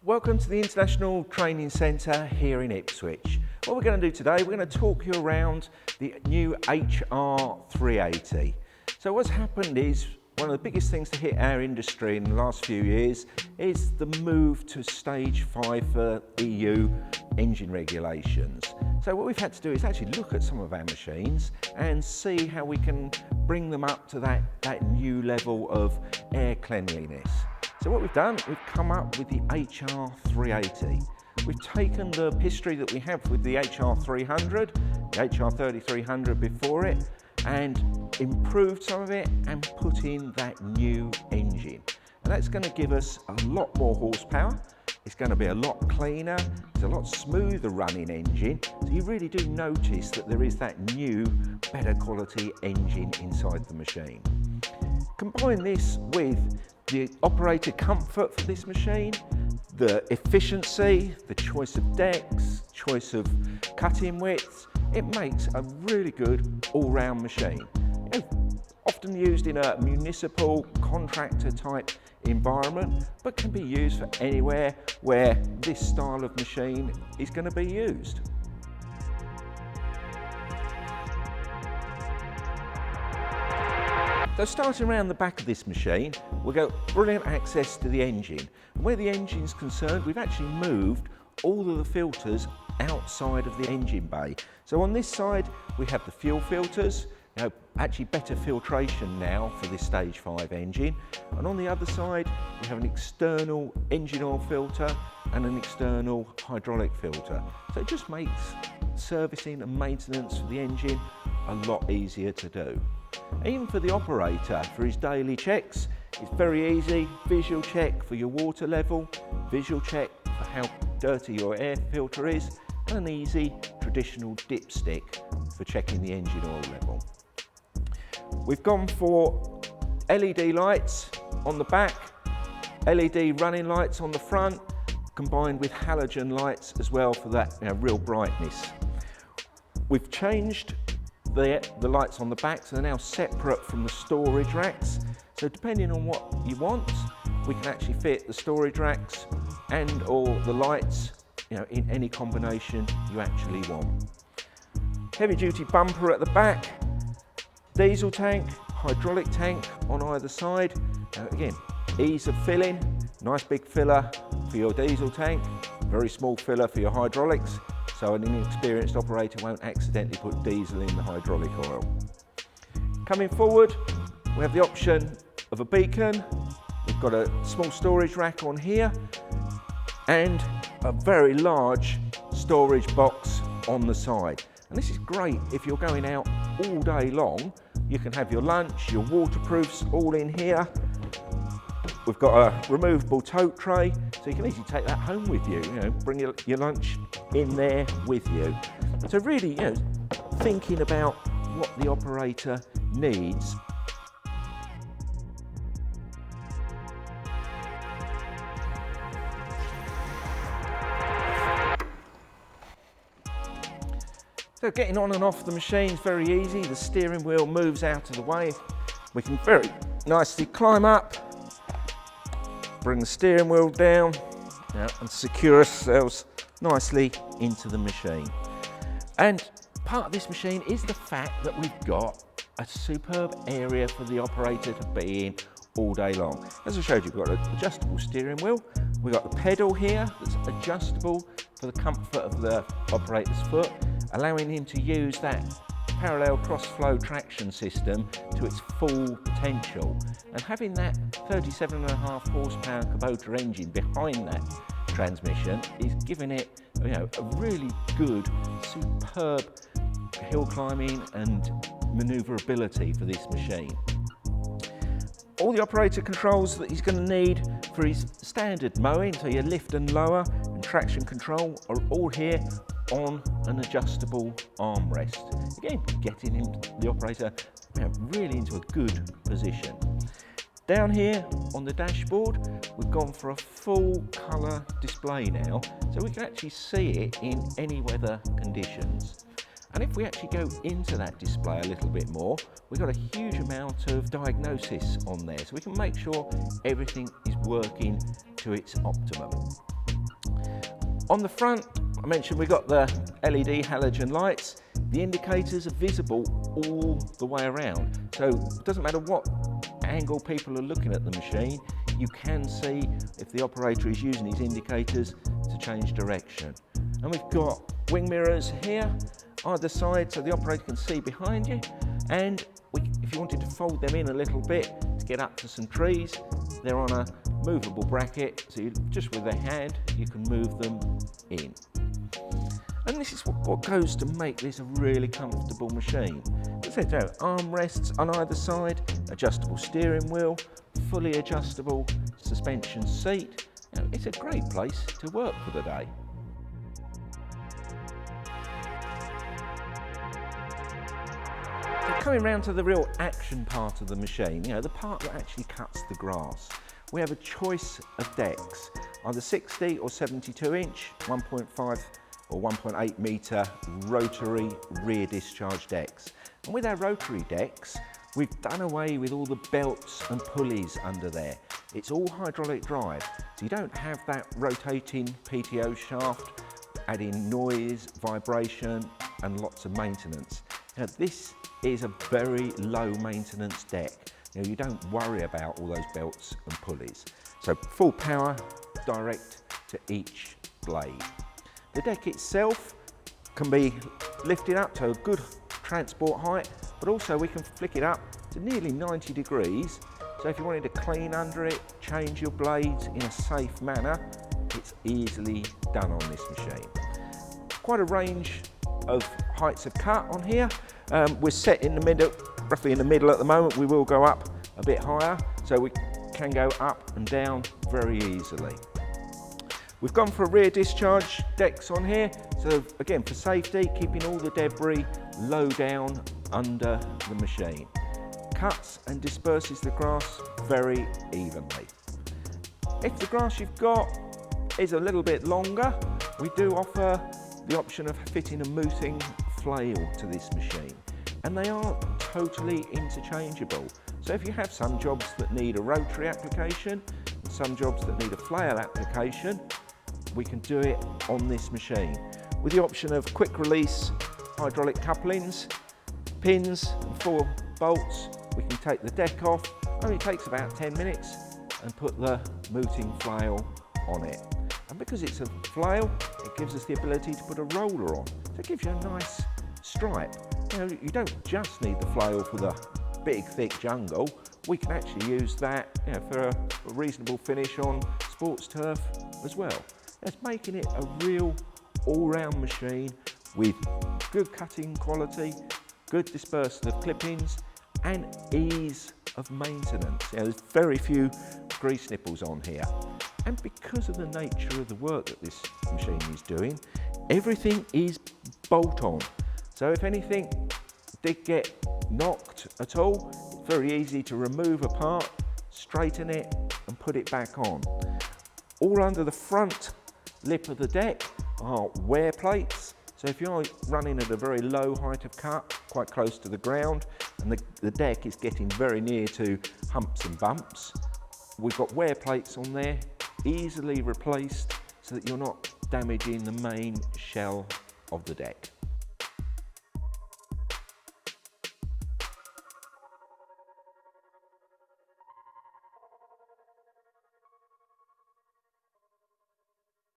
Welcome to the International Training Centre here in Ipswich. What we're going to do today, we're going to talk you around the new HR380. So what's happened is, one of the biggest things to hit our industry in the last few years is the move to stage 5 for EU engine regulations. So what we've had to do is actually look at some of our machines and see how we can bring them up to that new level of air cleanliness. So what we've done, we've come up with the HR380. We've taken the history that we have with the HR300, the HR380 before it, and improved some of it and put in that new engine. And that's going to give us a lot more horsepower. It's going to be a lot cleaner. It's a lot smoother running engine. So you really do notice that there is that new, better quality engine inside the machine. Combine this with the operator comfort for this machine, the efficiency, the choice of decks, choice of cutting widths. It makes a really good all-round machine. Often used in a municipal contractor type environment, but can be used for anywhere where this style of machine is going to be used. So starting around the back of this machine, we've got brilliant access to the engine. And where the engine's concerned, we've actually moved all of the filters outside of the engine bay. So on this side, we have the fuel filters, actually better filtration now for this stage 5 engine. And on the other side, we have an external engine oil filter and an external hydraulic filter. So it just makes servicing and maintenance for the engine a lot easier to do. Even for the operator, for his daily checks, it's very easy. Visual check for your water level, visual check for how dirty your air filter is, and an easy traditional dipstick for checking the engine oil level. We've gone for LED lights on the back, LED running lights on the front, combined with halogen lights as well for that real brightness. We've changed the lights on the back, so they're now separate from the storage racks. So depending on what you want, we can actually fit the storage racks and or the lights in any combination you actually want. Heavy duty bumper at the back, diesel tank, hydraulic tank on either side. Again, ease of filling, nice big filler for your diesel tank, very small filler for your hydraulics, so an inexperienced operator won't accidentally put diesel in the hydraulic oil. Coming forward, we have the option of a beacon. We've got a small storage rack on here and a very large storage box on the side. And this is great if you're going out all day long. You can have your lunch, your waterproofs all in here. We've got a removable tote tray, so you can easily take that home with you. Bring your lunch in there with you. So really, thinking about what the operator needs. So getting on and off the machine is very easy. The steering wheel moves out of the way. We can very nicely climb up, bring the steering wheel down and secure ourselves nicely into the machine. And part of this machine is the fact that we've got a superb area for the operator to be in all day long. As I showed you, we've got an adjustable steering wheel. We've got the pedal here that's adjustable for the comfort of the operator's foot, allowing him to use that parallel cross-flow traction system to its full potential. And having that 37.5 horsepower Kubota engine behind that transmission is giving it a really good, superb hill climbing and manoeuvrability for this machine. All the operator controls that he's going to need for his standard mowing, so your lift and lower and traction control, are all here on an adjustable armrest. Again, getting the operator really into a good position. Down here on the dashboard, we've gone for a full colour display now, so we can actually see it in any weather conditions. And if we actually go into that display a little bit more, we've got a huge amount of diagnosis on there, so we can make sure everything is working to its optimum. On the front, I mentioned we've got the LED halogen lights. The indicators are visible all the way around. So it doesn't matter what angle people are looking at the machine, you can see if the operator is using his indicators to change direction. And we've got wing mirrors here, either side, so the operator can see behind you. And if you wanted to fold them in a little bit to get up to some trees, they're on a movable bracket, so just with a hand you can move them in. And this is what goes to make this a really comfortable machine. As I said, armrests on either side, adjustable steering wheel, fully adjustable suspension seat. It's a great place to work for the day. Coming round to the real action part of the machine, the part that actually cuts the grass. We have a choice of decks, either 60 or 72 inch, 1.5 or 1.8 metre rotary rear discharge decks. And with our rotary decks, we've done away with all the belts and pulleys under there. It's all hydraulic drive, so you don't have that rotating PTO shaft, adding noise, vibration and lots of maintenance. Now this is a very low maintenance deck. You don't worry about all those belts and pulleys. So full power direct to each blade. The deck itself can be lifted up to a good transport height, but also we can flick it up to nearly 90 degrees. So if you wanted to clean under it, change your blades in a safe manner, it's easily done on this machine. Quite a range of heights of cut on here. We're set in the middle, roughly in the middle at the moment. We will go up a bit higher, so we can go up and down very easily. We've gone for rear discharge decks on here, so again for safety, keeping all the debris low down under the machine. Cuts and disperses the grass very evenly. If the grass you've got is a little bit longer, we do offer the option of fitting a mooting flail to this machine, and they are totally interchangeable. So if you have some jobs that need a rotary application and some jobs that need a flail application, we can do it on this machine with the option of quick release hydraulic couplings, pins and 4 bolts. We can take the deck off, only takes about 10 minutes, and put the mooting flail on it. And because it's a flail, it gives us the ability to put a roller on, so it gives you a nice stripe. You don't just need the flail for the big thick jungle, we can actually use that for a reasonable finish on sports turf as well. It's making it a real all-round machine with good cutting quality, good dispersal of clippings and ease of maintenance. There's very few grease nipples on here. And because of the nature of the work that this machine is doing, everything is bolt on. So if anything did get knocked at all, it's very easy to remove a part, straighten it and put it back on. All under the front lip of the deck are wear plates. So if you're running at a very low height of cut, quite close to the ground, and the deck is getting very near to humps and bumps, we've got wear plates on there, easily replaced so that you're not damaging the main shell of the deck.